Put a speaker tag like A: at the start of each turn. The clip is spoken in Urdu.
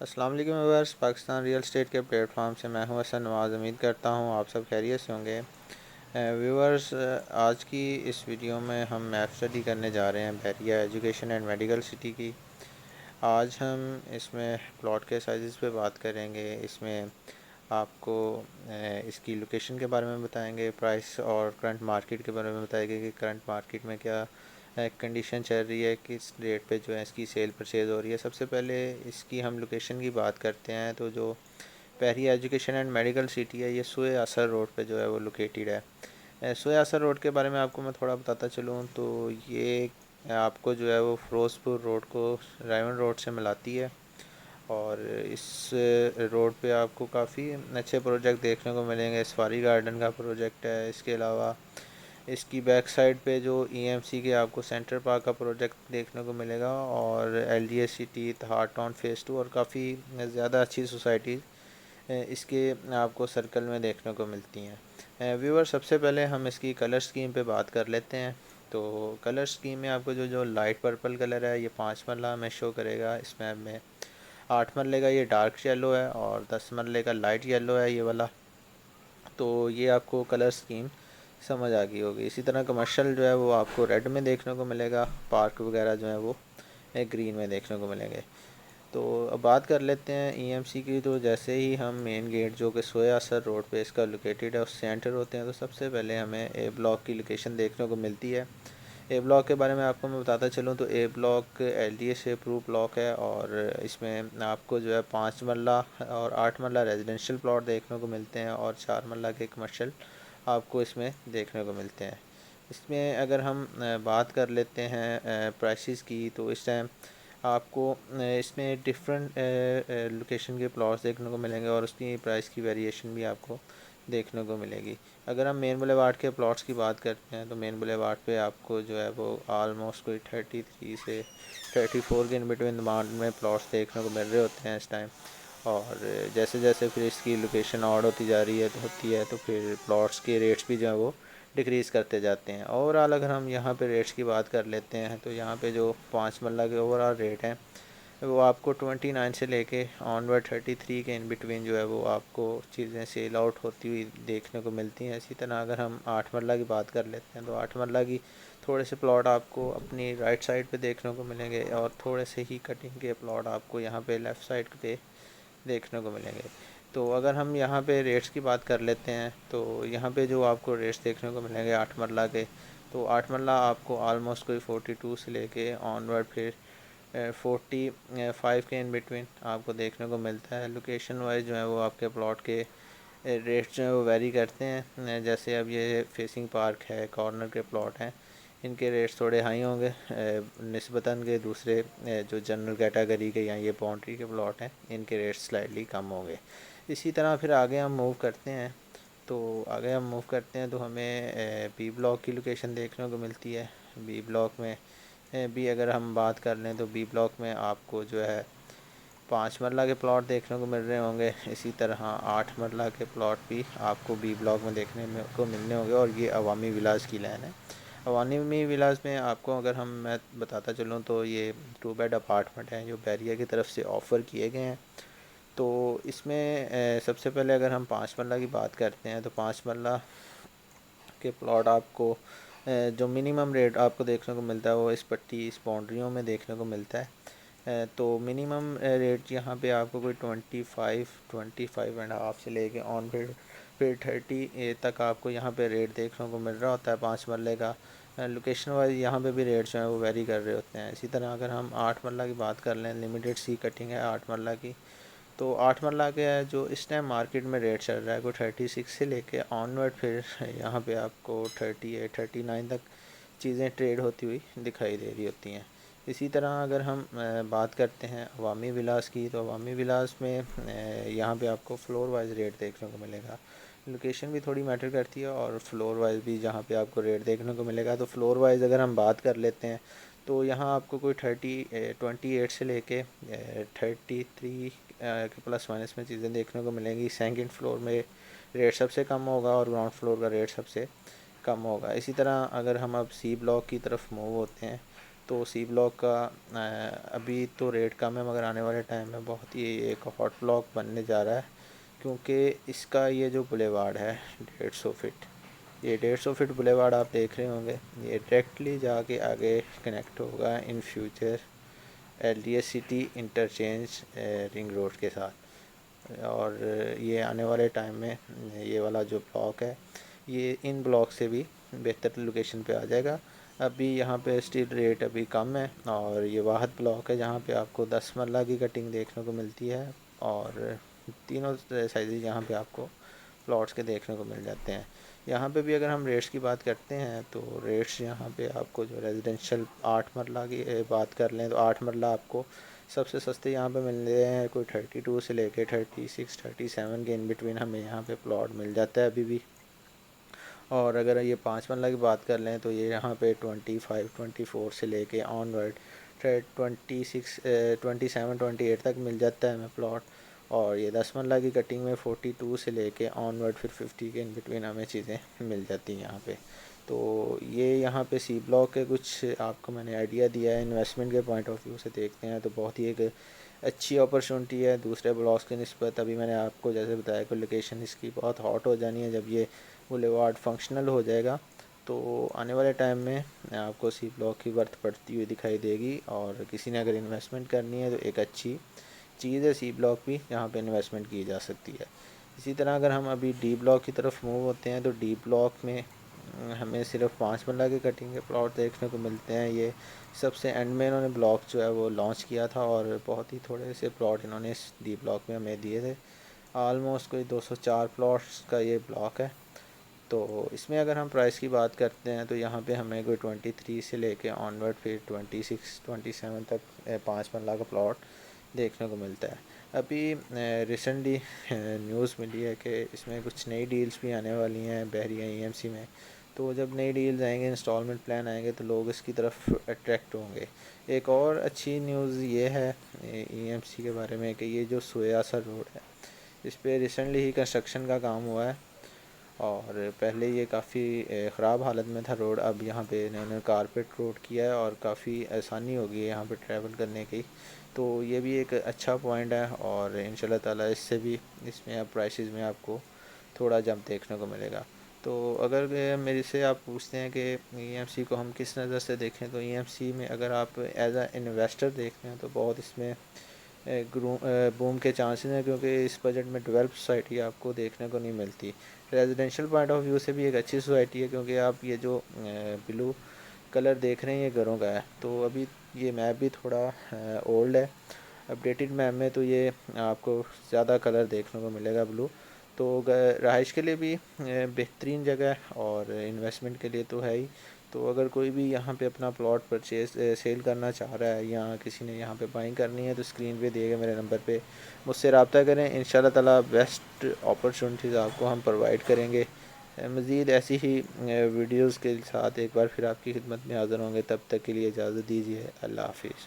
A: السلام علیکم ویورس، پاکستان ریئل اسٹیٹ کے پلیٹ فارم سے میں ہوں حسن نواز۔ امید کرتا ہوں آپ سب خیریت سے ہوں گے۔ ویورس، آج کی اس ویڈیو میں ہم میپ اسٹڈی کرنے جا رہے ہیں بحریہ ایجوکیشن اینڈ میڈیکل سٹی کی۔ آج ہم اس میں پلاٹ کے سائزز پہ بات کریں گے، اس میں آپ کو اس کی لوکیشن کے بارے میں بتائیں گے، پرائس اور کرنٹ مارکیٹ کے بارے میں بتائیں گے کہ کرنٹ مارکیٹ میں کیا کنڈیشن چل رہی ہے، کس ریٹ پہ جو ہے اس کی سیل پرچیز ہو رہی ہے۔ سب سے پہلے اس کی ہم لوکیشن کی بات کرتے ہیں تو جو بحریہ ایجوکیشن اینڈ میڈیکل سٹی ہے یہ سوئے اثر روڈ پہ جو ہے وہ لوکیٹڈ ہے۔ سوئے اثر روڈ کے بارے میں آپ کو میں تھوڑا بتاتا چلوں تو یہ آپ کو جو ہے وہ فیروز پور روڈ کو رائون روڈ سے ملاتی ہے، اور اس روڈ پہ آپ کو کافی اچھے پروجیکٹ دیکھنے کو ملیں گے۔ سفاری گارڈن کا پروجیکٹ ہے، اس کے علاوہ اس کی بیک سائڈ پہ جو ای ایم سی کے آپ کو سینٹر پارک کا پروجیکٹ دیکھنے کو ملے گا، اور L D S city Tihar town phase 2 اور کافی زیادہ اچھی سوسائٹیز اس کے آپ کو سرکل میں دیکھنے کو ملتی ہیں۔ ویور، سب سے پہلے ہم اس کی کلر سکیم پہ بات کر لیتے ہیں۔ تو کلر سکیم میں آپ کو جو لائٹ پرپل کلر ہے یہ 5 مرلہ میں شو کرے گا۔ اس میپ میں 8 مرلے کا یہ ڈارک یلو ہے، اور 10 مرلے کا لائٹ یلو ہے یہ والا۔ تو یہ آپ کو کلر سکیم سمجھ آ گئی ہوگی۔ اسی طرح کمرشل جو ہے وہ آپ کو ریڈ میں دیکھنے کو ملے گا، پارک وغیرہ جو ہے وہ گرین میں دیکھنے کو ملیں گے۔ تو اب بات کر لیتے ہیں ای ایم سی کی۔ تو جیسے ہی ہم مین گیٹ جو کہ سوئے اثر روڈ پہ اس کا لوکیٹڈ ہے اس سے انٹر ہوتے ہیں تو سب سے پہلے ہمیں اے بلاک کی لوکیشن دیکھنے کو ملتی ہے۔ اے بلاک کے بارے میں آپ کو میں بتاتا چلوں تو a block L D A سے اپروو بلاک ہے، اور اس میں آپ کو جو ہے 5 مرلہ اور 8 مرلہ ریزیڈنشل پلاٹ دیکھنے کو ملتے ہیں، اور 4 مرلہ کے کمرشل آپ کو اس میں دیکھنے کو ملتے ہیں۔ اس میں اگر ہم بات کر لیتے ہیں پرائسز کی، تو اس ٹائم آپ کو اس میں ڈفرینٹ لوکیشن کے پلاٹس دیکھنے کو ملیں گے، اور اس کی پرائس کی ویریشن بھی آپ کو دیکھنے کو ملے گی۔ اگر ہم مین بلیوارڈ کے پلاٹس کی بات کرتے ہیں تو مین بلیوارڈ پہ آپ کو جو ہے وہ آلموسٹ کوئی 33 سے 34 کے ان بٹوین ڈیمانڈ میں پلاٹس دیکھنے کو مل رہے ہوتے ہیں اس ٹائم، اور جیسے جیسے پھر اس کی لوکیشن آڈ ہوتی جا رہی ہے تو پھر پلاٹس کے ریٹس بھی جو ہے وہ ڈکریز کرتے جاتے ہیں۔ اوور آل اگر ہم یہاں پہ ریٹس کی بات کر لیتے ہیں تو یہاں پہ جو 5 مرلہ کے اوور آل ریٹ ہیں وہ آپ کو 29 سے لے کے آن ورڈ 33 کے ان بٹوین جو ہے وہ آپ کو چیزیں سیل آؤٹ ہوتی ہوئی دیکھنے کو ملتی ہیں۔ اسی طرح اگر ہم 8 مرلہ کی بات کر لیتے ہیں تو 8 مرلہ کی تھوڑے سے پلاٹ آپ کو اپنی رائٹ سائڈ پہ دیکھنے کو ملیں گے، اور تھوڑے سے ہی کٹنگ کے پلاٹ آپ کو یہاں پہ لیفٹ سائڈ پہ دیکھنے کو ملیں گے۔ تو اگر ہم یہاں پہ ریٹس کی بات کر لیتے ہیں تو یہاں پہ جو آپ کو ریٹس دیکھنے کو ملیں گے 8 مرلہ کے، تو 8 مرلہ آپ کو آلموسٹ کوئی 42 سے لے کے آن ورڈ پھر 45 کے ان بٹوین آپ کو دیکھنے کو ملتا ہے۔ لوکیشن وائز جو ہے وہ آپ کے پلاٹ کے ریٹس جو ہیں وہ ویری کرتے ہیں۔ جیسے اب یہ فیسنگ پارک ہے، کارنر کے پلاٹ ہیں، ان کے ریٹس تھوڑے ہائی ہوں گے نسبتاً کے دوسرے جو جنرل کیٹیگری کے یا یہ باؤنڈری کے پلاٹ ہیں ان کے ریٹس سلائٹلی کم ہوں گے۔ اسی طرح پھر آگے ہم موو کرتے ہیں تو ہمیں بی بلاک کی لوکیشن دیکھنے کو ملتی ہے۔ بی بلاک میں بھی اگر ہم بات کر لیں تو بی بلاک میں آپ کو جو ہے 5 مرلہ کے پلاٹ دیکھنے کو مل رہے ہوں گے، اسی طرح 8 مرلہ کے پلاٹ بھی آپ کو بی بلاک میں دیکھنے کو ملنے ہوں گے، اور یہ عوامی ولاز کی لائن ہے۔ عوامی ولاز میں آپ کو اگر میں بتاتا چلوں تو یہ 2 بیڈ اپارٹمنٹ ہیں جو بحریہ کی طرف سے آفر کیے گئے ہیں۔ تو اس میں سب سے پہلے اگر ہم 5 مرلہ کی بات کرتے ہیں تو 5 مرلہ کے پلاٹ آپ کو جو منیمم ریٹ آپ کو دیکھنے کو ملتا ہے وہ اس پٹی اس باؤنڈریوں میں دیکھنے کو ملتا ہے۔ تو منیمم ریٹ یہاں پہ آپ کو کوئی 25 اینڈ ہاف سے لے کے آن پھر 30 تک آپ کو یہاں پہ ریٹ دیکھنے کو مل رہا ہوتا ہے 5 مرلے کا۔ لوکیشن وائز یہاں پہ بھی ریٹس جو ہیں وہ ویری کر رہے ہوتے ہیں۔ اسی طرح اگر ہم 8 مرلہ کی بات کر لیں، لمیٹڈ سی کٹنگ ہے 8 مرلہ کی، تو 8 مرلہ کے جو اس ٹائم مارکیٹ میں ریٹ چل رہا ہے کوئی 36 سے لے کے آن ورڈ پھر یہاں پہ آپ کو 38 39 تک چیزیں ٹریڈ ہوتی ہوئی دکھائی دے رہی ہوتی ہیں۔ اسی طرح اگر ہم بات کرتے ہیں عوامی ولاز کی، تو عوامی ولاز میں یہاں پہ آپ کو فلور وائز ریٹ دیکھنے کو ملے گا۔ لوکیشن بھی تھوڑی میٹر کرتی ہے، اور فلور وائز بھی جہاں پہ آپ کو ریٹ دیکھنے کو ملے گا، تو فلور وائز اگر ہم بات کر لیتے ہیں تو یہاں آپ کو کوئی 28 سے لے کے 33 کے پلس مائنس میں چیزیں دیکھنے کو ملیں گی۔ سیکنڈ فلور میں ریٹ سب سے کم ہوگا، اور گراؤنڈ فلور کا ریٹ سب سے کم ہوگا۔ اسی طرح اگر ہم اب سی بلاک کی طرف موو ہوتے ہیں تو سی بلاک کا ابھی تو ریٹ کم ہے، مگر آنے والے ٹائم میں بہت ہی ایک ہاٹ بلاک بننے جا رہا ہے، کیونکہ اس کا یہ جو بلیوارڈ ہے 150 فٹ، یہ 150 فٹ بلیوارڈ آپ دیکھ رہے ہوں گے، یہ ڈائریکٹلی جا کے آگے کنیکٹ ہوگا in future L D S city interchange ring road کے ساتھ، اور یہ آنے والے ٹائم میں یہ والا جو بلاک ہے یہ ان بلاک سے بھی بہتر لوکیشن پہ آ جائے گا۔ ابھی یہاں پہ اسٹیل ریٹ ابھی کم ہے، اور یہ واحد بلاک ہے جہاں پہ آپ کو 10 مرلہ کی کٹنگ دیکھنے کو ملتی ہے، اور تینوں سائز یہاں پہ آپ کو پلاٹس کے دیکھنے کو مل جاتے ہیں۔ یہاں پہ بھی اگر ہم ریٹس کی بات کرتے ہیں تو ریٹس یہاں پہ آپ کو جو ریزیڈنشل 8 مرلہ کی بات کر لیں تو 8 مرلہ آپ کو سب سے سستے یہاں پہ مل رہے ہیں، کوئی 32 سے لے کے 36 37 کے ان بٹوین ہمیں یہاں پہ پلاٹ مل جاتا ہے ابھی بھی۔ اور اگر یہ 5 مرلہ کی بات کر لیں تو یہ یہاں پہ 25 24 سے لے کے آن ورڈ 26 27 28 تک مل جاتا ہے ہمیں پلاٹ، اور یہ 10 مرلہ کی کٹنگ میں 42 سے لے کے آن ورڈ پھر 50 کے ان بٹوین ہمیں چیزیں مل جاتی ہیں یہاں پہ۔ تو یہ یہاں پہ سی بلاک کے کچھ آپ کو میں نے آئیڈیا دیا ہے، انویسٹمنٹ کے پوائنٹ آف ویو سے دیکھتے ہیں تو بہت ہی ایک اچھی اپرچونٹی ہے دوسرے بلاکس کی نسبت۔ ابھی میں نے آپ کو جیسے بتایا کہ لوکیشن اس کی بہت ہاٹ ہو جانی ہے، جب یہ بولیوارڈ فنکشنل ہو جائے گا تو آنے والے ٹائم میں آپ کو سی بلاک کی ورتھ بڑھتی ہوئی دکھائی دے گی، اور کسی نے اگر انویسٹمنٹ کرنی ہے تو ایک اچھی چیز ہے سی بلاک بھی، جہاں پہ انویسٹمنٹ کی جا سکتی ہے۔ اسی طرح اگر ہم ابھی ڈی بلاک کی طرف موو ہوتے ہیں تو ڈی بلاک میں ہمیں صرف 5 مرلہ کے کٹنگ کے پلاٹ دیکھنے کو ملتے ہیں۔ یہ سب سے اینڈ میں انہوں نے بلاک جو ہے وہ لانچ کیا تھا، اور بہت ہی تھوڑے سے پلاٹ انہوں نے اس ڈی بلاک میں ہمیں دیے تھے، آلموسٹ کوئی 204 پلاٹس کا یہ بلاک ہے۔ تو اس میں اگر ہم پرائس کی بات کرتے ہیں تو یہاں پہ ہمیں کوئی 23 سے لے کے آن ورڈ پھر 26 27 تک 5 مرلہ کا پلاٹ دیکھنے کو ملتا ہے۔ ابھی ریسنٹلی نیوز ملی ہے کہ اس میں کچھ نئی ڈیلز بھی آنے والی ہیں بحریہ ای ایم سی میں، تو جب نئی ڈیلز آئیں گے، انسٹالمنٹ پلان آئیں گے تو لوگ اس کی طرف اٹریکٹ ہوں گے۔ ایک اور اچھی نیوز یہ ہے ای ایم سی کے بارے میں کہ یہ جو سویاسر روڈ ہے اس پہ ریسنٹلی ہی کنسٹرکشن کا کام ہوا ہے، اور پہلے یہ کافی خراب حالت میں تھا روڈ، اب یہاں پہ انہوں نے کارپیٹ روڈ کیا ہے اور کافی آسانی ہوگی ہے یہاں پہ ٹریول کرنے کی، تو یہ بھی ایک اچھا پوائنٹ ہے، اور ان شاء اللہ تعالیٰ اس سے بھی اس میں اب پرائسز میں آپ کو تھوڑا جمپ دیکھنے کو ملے گا۔ تو اگر میرے سے آپ پوچھتے ہیں کہ ای ایم سی کو ہم کس نظر سے دیکھیں تو ای ایم سی میں اگر آپ ایز اے انویسٹر دیکھتے ہیں تو بہت اس میں بوم کے چانسز ہیں، کیونکہ اس بجٹ میں ڈیولپ سوسائٹی آپ کو دیکھنے کو نہیں ملتی۔ ریزیڈینشیل پوائنٹ آف ویو سے بھی ایک اچھی سوسائٹی ہے، کیونکہ آپ یہ جو بلو کلر دیکھ رہے ہیں یہ گھروں کا ہے، تو ابھی یہ میپ بھی تھوڑا اولڈ ہے، اپڈیٹڈ میپ میں تو یہ آپ کو زیادہ کلر دیکھنے کو ملے گا بلو، تو رہائش کے لیے بھی بہترین جگہ ہے، اور انویسٹمنٹ کے لیے تو ہے ہی۔ تو اگر کوئی بھی یہاں پہ اپنا پلاٹ پرچیز سیل کرنا چاہ رہا ہے یا کسی نے یہاں پہ بائنگ کرنی ہے تو اسکرین پہ دیے گئے میرے نمبر پہ مجھ سے رابطہ کریں، ان شاء اللہ تعالیٰ بیسٹ اپرچونیٹیز آپ کو ہم پرووائڈ کریں گے۔ مزید ایسی ہی ویڈیوز کے ساتھ ایک بار پھر آپ کی خدمت میں حاضر ہوں گے، تب تک کے لیے اجازت دیجیے، اللہ حافظ۔